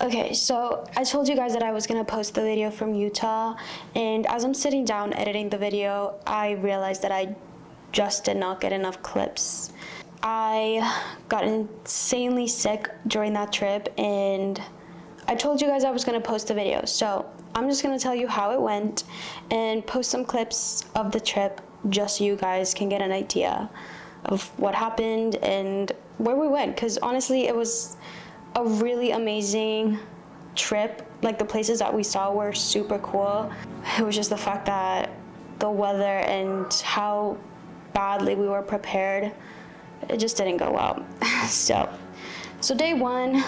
Okay, so I told you guys that I was gonna post the video from Utah, and as I'm sitting down editing the video, I realized that I just did not get enough clips. I got insanely sick during that trip, and I told you guys I was gonna post the video, so I'm just gonna tell you how it went and post some clips of the trip just so you guys can get an idea of what happened and where we went, because honestly it was a really amazing trip. Like, the places that we saw were super cool. It was just the fact that the weather and how badly we were prepared, it just didn't go well. So day one,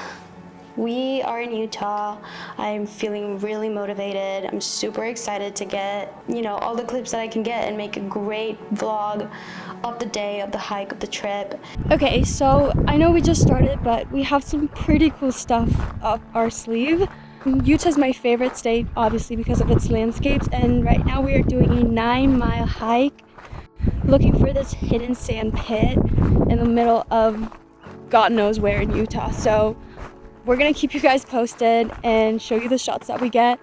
we are in Utah. I'm feeling really motivated. I'm super excited to get, all the clips that I can get and make a great vlog of the day, of the hike, of the trip. Okay, so I know we just started, but we have some pretty cool stuff up our sleeve. Utah's my favorite state, obviously, because of its landscapes, and right now we are doing a 9-mile hike looking for this hidden sand pit in the middle of God knows where in Utah. So we're gonna keep you guys posted and show you the shots that we get.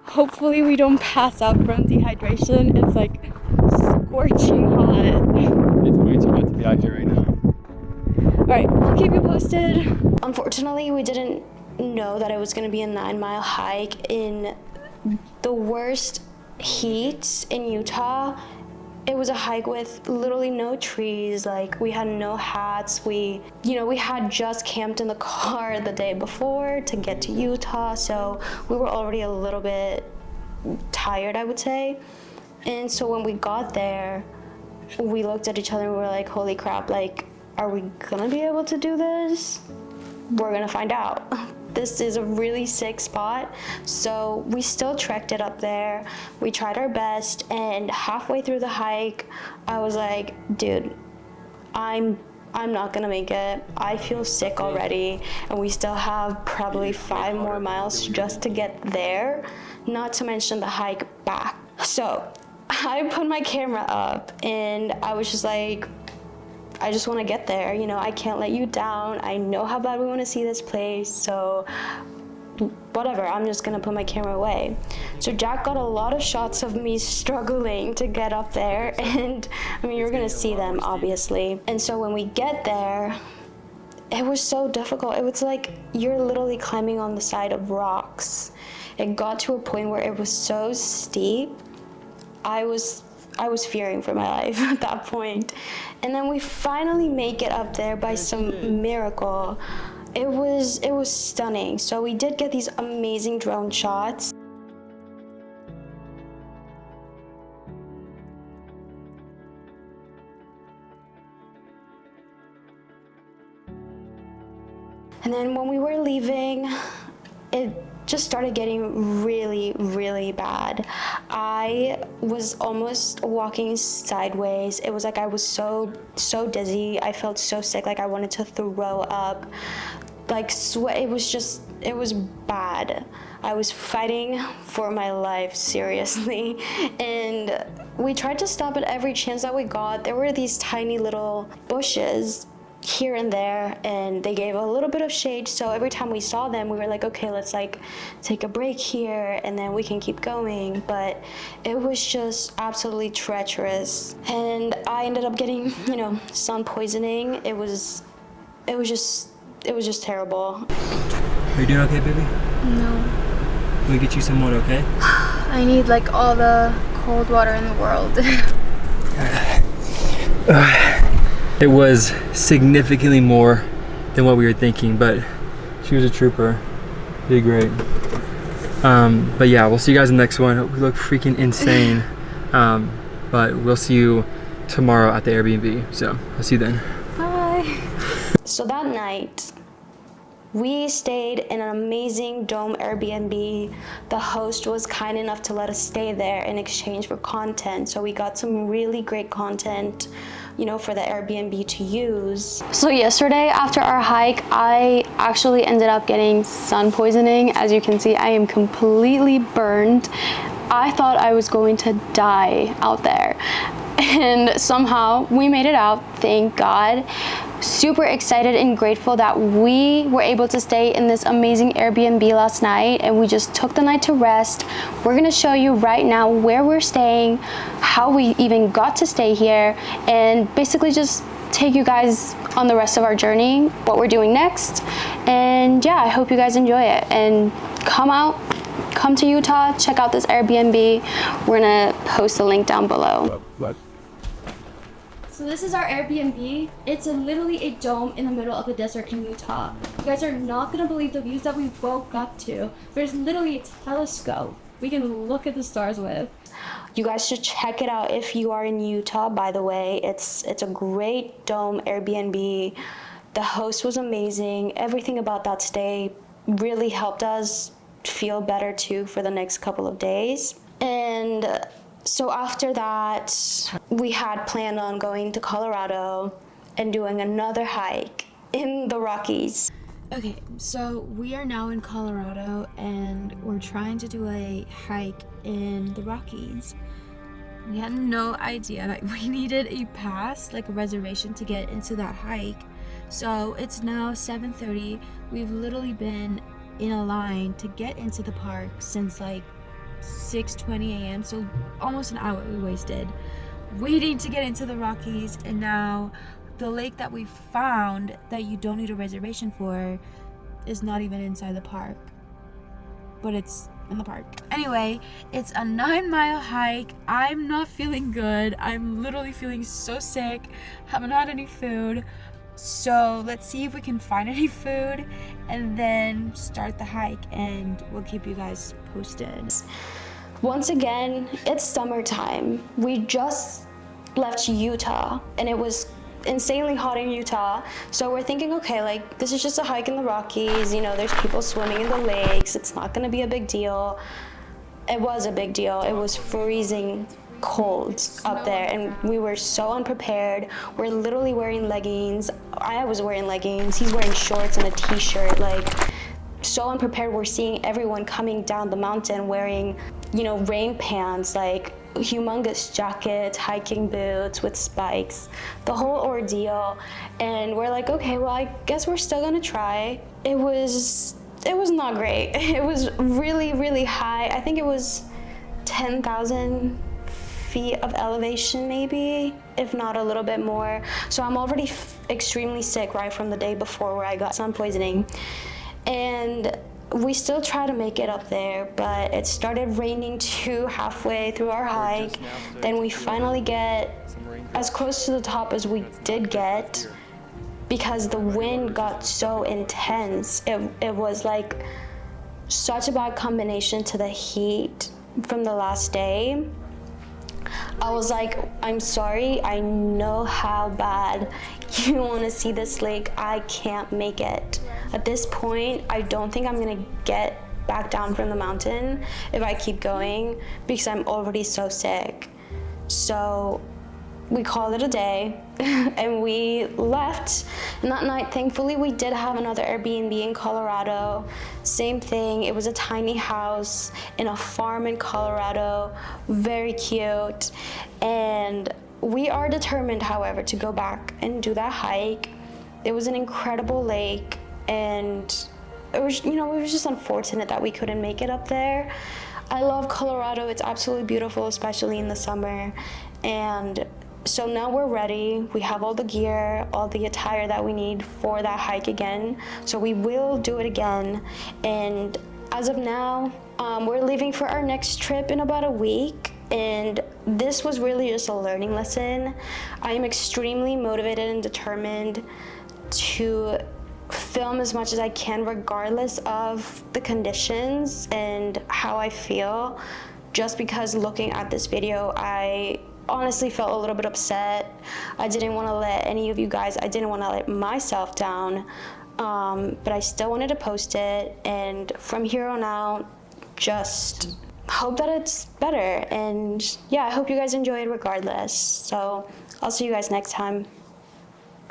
Hopefully we don't pass out from dehydration. It's like scorching hot. It's way too hot to be out here right now. Alright, we'll keep you posted. Unfortunately, we didn't know that it was gonna be a 9-mile hike in the worst heat in Utah. It was a hike with literally no trees. Like, we had no hats. We had just camped in the car the day before to get to Utah, so we were already a little bit tired, I would say. And so when we got there, we looked at each other and we were like, holy crap, like, are we gonna be able to do this? We're gonna find out. This is a really sick spot, so we still trekked it up there. We tried our best, and halfway through the hike, I was like, dude, I'm not gonna make it. I feel sick already, and we still have probably 5 more miles just to get there, not to mention the hike back. So I put my camera up, and I was just like, I just want to get there, I can't let you down. I know how bad we want to see this place, so whatever, I'm just gonna put my camera away. So Jack got a lot of shots of me struggling to get up there, and you're gonna see them obviously. And so when we get there, it was so difficult. It was like you're literally climbing on the side of rocks. It got to a point where it was so steep, I was fearing for my life at that point. And then we finally make it up there by some miracle. It was stunning. So we did get these amazing drone shots. And then when we were leaving, it just started getting really, really bad. I was almost walking sideways. It was like I was so dizzy. I felt so sick, like I wanted to throw up. Like sweat, it was bad. I was fighting for my life, seriously. And we tried to stop at every chance that we got. There were these tiny little bushes here and there, and they gave a little bit of shade, so every time we saw them we were like, okay, let's like take a break here and then we can keep going. But it was just absolutely treacherous, and I ended up getting sun poisoning. It was just terrible. Are you doing okay, baby? No. Let me get you some water, okay? I need like all the cold water in the world. It was significantly more than what we were thinking, but she was a trooper. Did great. But yeah, we'll see you guys in the next one. We look freaking insane. But we'll see you tomorrow at the Airbnb. So I'll see you then. Bye. So that night, we stayed in an amazing dome Airbnb. The host was kind enough to let us stay there in exchange for content. So we got some really great content, for the Airbnb to use. So yesterday after our hike, I actually ended up getting sun poisoning. As you can see, I am completely burned. I thought I was going to die out there. And somehow we made it out, thank God. super excited and grateful that we were able to stay in this amazing Airbnb last night, and we just took the night to rest. We're gonna show you right now where we're staying, how we even got to stay here, and basically just take you guys on the rest of our journey, what we're doing next. And yeah, I hope you guys enjoy it, and come to Utah, check out this Airbnb. We're gonna post a link down below. So this is our Airbnb. It's literally a dome in the middle of the desert in Utah. You guys are not gonna believe the views that we woke up to. There's literally a telescope we can look at the stars with. You guys should check it out if you are in Utah, by the way. It's a great dome Airbnb. The host was amazing. Everything about that stay really helped us feel better too for the next couple of days. And so after that, we had planned on going to Colorado and doing another hike in the Rockies. Okay, so we are now in Colorado and we're trying to do a hike in the Rockies. We had no idea that we needed a pass, like a reservation, to get into that hike. So it's now 7:30. We've literally been in a line to get into the park since like 6:20 a.m. So almost an hour we wasted waiting to get into the Rockies. And now the lake that we found that you don't need a reservation for is not even inside the park, but it's in the park. Anyway, it's a 9-mile hike. I'm not feeling good. I'm literally feeling so sick. Haven't had any food. So let's see if we can find any food and then start the hike, and we'll keep you guys posted. Once again, it's summertime. We just left Utah and it was insanely hot in Utah. So we're thinking, okay, like this is just a hike in the Rockies. You know, there's people swimming in the lakes. It's not gonna be a big deal. It was a big deal. It was freezing cold up there and we were so unprepared. We're literally wearing leggings. I was wearing leggings. He's wearing shorts and a t-shirt. Like, so unprepared. We're seeing everyone coming down the mountain wearing, you know, rain pants, like humongous jackets, hiking boots with spikes, the whole ordeal. And we're like, okay, well, I guess we're still gonna try. It was not great. It was really, really high. I think it was 10,000 feet of elevation, maybe, if not a little bit more. So I'm already extremely sick right from the day before where I got sun poisoning. And we still try to make it up there, but it started raining too halfway through our hike. Then we finally get as close to the top as we did get because the wind got so intense. It was like such a bad combination to the heat from the last day. I was like, I'm sorry, I know how bad you want to see this lake. I can't make it. At this point, I don't think I'm gonna get back down from the mountain if I keep going because I'm already so sick. So we called it a day and we left. And that night, thankfully, we did have another Airbnb in Colorado. Same thing, it was a tiny house in a farm in Colorado, very cute. And we are determined, however, to go back and do that hike. It was an incredible lake, and it was, you know, it was just unfortunate that we couldn't make it up there. I love Colorado, it's absolutely beautiful, especially in the summer. And so now we're ready. We have all the gear, all the attire that we need for that hike again. So we will do it again. And as of now, we're leaving for our next trip in about a week. And this was really just a learning lesson. I am extremely motivated and determined to film as much as I can regardless of the conditions and how I feel. Just because looking at this video, I honestly felt a little bit upset. I didn't want to let any of you guys, I didn't want to let myself down, but I still wanted to post it. And from here on out, just hope that it's better. And yeah, I hope you guys enjoy it regardless. So I'll see you guys next time.